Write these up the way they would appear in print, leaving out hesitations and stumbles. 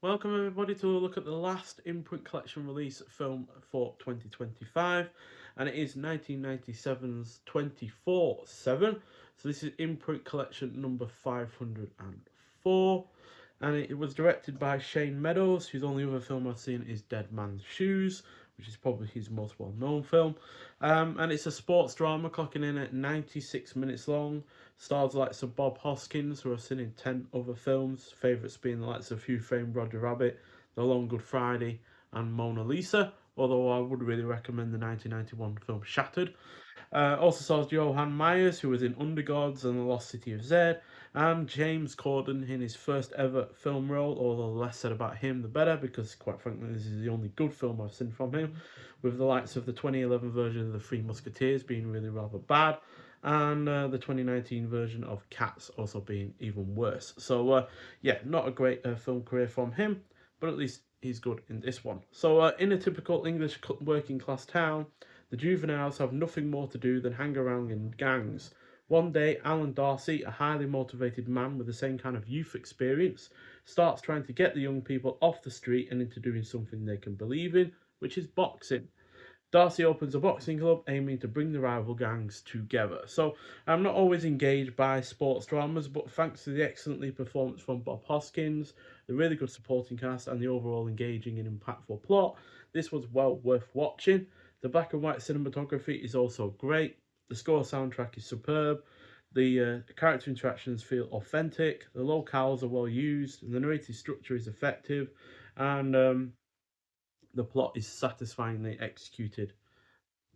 Welcome everybody to a look at the last Imprint Collection release film for 2025, and it is 1997's 24/7. So this is Imprint Collection number 504, and it was directed by Shane Meadows, whose only other film I've seen is Dead Man's Shoes, which is probably his most well-known film. And it's a sports drama clocking in at 96 minutes long. Stars the likes of Bob Hoskins, who I've seen in 10 other films, favourites being the likes of Who Framed Roger Rabbit, The Long Good Friday, and Mona Lisa, although I would really recommend the 1991 film Shattered. Also stars Johan Myers, who was in Undergods and The Lost City of Zed, and James Corden in his first ever film role, although the less said about him the better, because quite frankly this is the only good film I've seen from him, with the likes of the 2011 version of The Three Musketeers being really rather bad, and the 2019 version of Cats also being even worse. So yeah, not a great film career from him, but at least he's good in this one. So in a typical English working class town, the juveniles have nothing more to do than hang around in gangs. One day, Alan Darcy, a highly motivated man with the same kind of youth experience, starts trying to get the young people off the street and into doing something they can believe in, which is boxing. Darcy opens a boxing club aiming to bring the rival gangs together. So I'm not always engaged by sports dramas, but thanks to the excellently performance from Bob Hoskins, the really good supporting cast, and the overall engaging and impactful plot, this was well worth watching. The black and white cinematography is also great. The score soundtrack is superb. The character interactions feel authentic. The locales are well used. And the narrative structure is effective, and the plot is satisfyingly executed,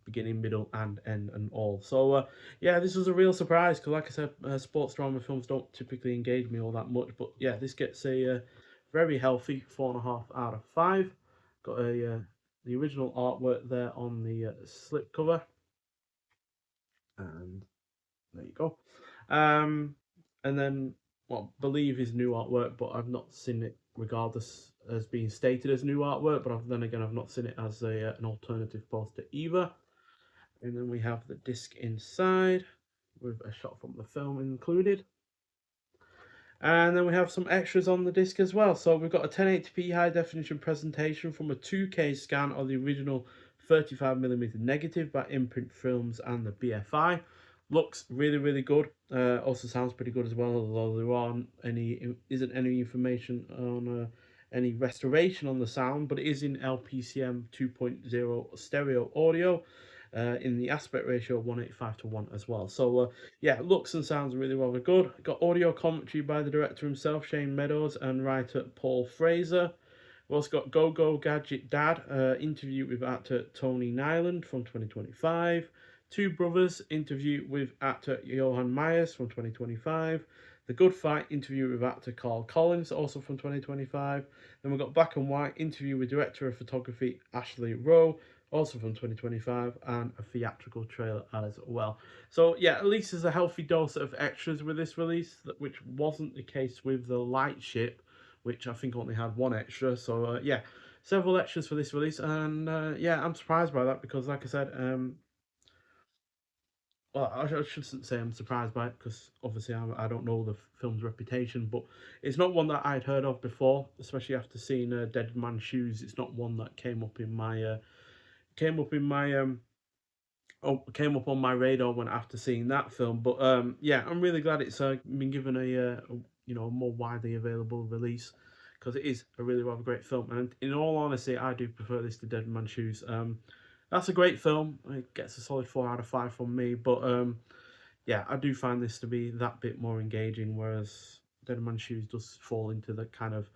beginning, middle, and end, and all. So yeah, this was a real surprise because, like I said, sports drama films don't typically engage me all that much. But yeah, this gets a very healthy 4.5 out of 5. Got a the original artwork there on the slipcover, and there you go. Um, and then well, believe is new artwork, but I've not seen it regardless as being stated as new artwork. But then again, I've not seen it as a an alternative poster either. And then we have the disc inside with a shot from the film included. And then we have some extras on the disc as well. So we've got a 1080p high definition presentation from a 2K scan of the original 35mm negative by Imprint Films and the BFI. Looks really, really good. Also sounds pretty good as well, although there isn't any information on any restoration on the sound, but it is in LPCM 2.0 stereo audio in the aspect ratio of 185 to 1 as well. So yeah, looks and sounds really rather good. Got audio commentary by the director himself, Shane Meadows, and writer Paul Fraser. We've also got Go Go Gadget Dad, interview with actor Tony Nyland from 2025. Two Brothers, interview with actor Johan Myers from 2025. The Good Fight, interview with actor Carl Collins, also from 2025. Then we've got Black and White, interview with director of photography Ashley Rowe, also from 2025, and a theatrical trailer as well. So yeah, at least there's a healthy dose of extras with this release, which wasn't the case with the Lightship, which I think only had one extra. So yeah, several extras for this release, and yeah, I'm surprised by that because, like I said, well, I shouldn't say I'm surprised by it because obviously I don't know the film's reputation, but it's not one that I'd heard of before, especially after seeing Dead Man's Shoes. It's not one that came up in my came up on my radar when after seeing that film. But yeah, I'm really glad it's been given a more widely available release because it is a really rather great film. And in all honesty, I do prefer this to Dead Man's Shoes. That's a great film. It gets a solid 4 out of 5 from me. But yeah, I do find this to be that bit more engaging, whereas Dead Man's Shoes does fall into the kind of,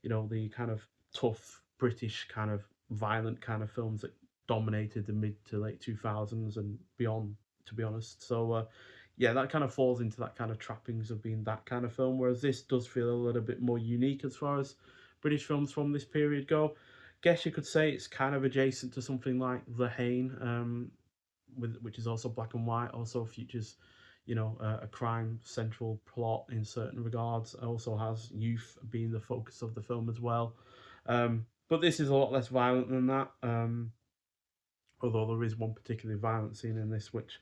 the kind of tough British kind of violent kind of films that dominated the mid to late 2000s and beyond, to be honest. So yeah, that kind of falls into that kind of trappings of being that kind of film, whereas this does feel a little bit more unique as far as British films from this period go. Guess you could say it's kind of adjacent to something like The Hain, which is also black and white, also features, a crime central plot in certain regards. It also has youth being the focus of the film as well. But this is a lot less violent than that. Although there is one particularly violent scene in this, which,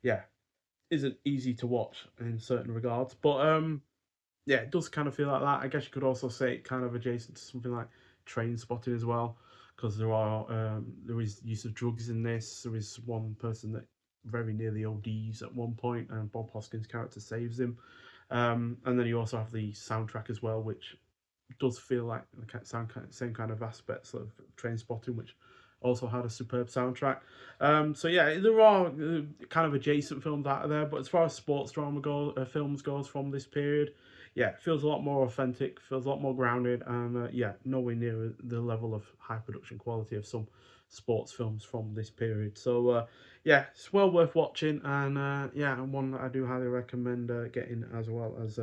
yeah, isn't easy to watch in certain regards. But yeah, it does kind of feel like that. I guess you could also say it kind of adjacent to something like Train Spotting as well, because there is use of drugs in this. There is one person that very nearly ODs at one point, and Bob Hoskins' character saves him. And then you also have the soundtrack as well, which does feel like the same kind of aspects of Train Spotting, which also had a superb soundtrack. So yeah, there are kind of adjacent films out of there, but as far as sports drama films goes from this period, yeah, it feels a lot more authentic, feels a lot more grounded, and yeah, nowhere near the level of high production quality of some sports films from this period. So yeah, it's well worth watching, and yeah, and one that I do highly recommend getting, as well as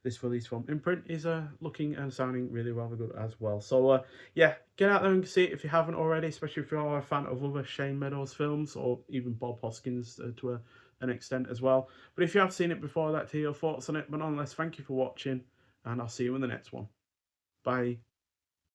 this release from Imprint is looking and sounding really rather good as well. So yeah, get out there and see it if you haven't already, especially if you are a fan of other Shane Meadows films or even Bob Hoskins to an extent as well. But if you have seen it before, I'd like to hear your thoughts on it. But nonetheless, thank you for watching, and I'll see you in the next one. Bye.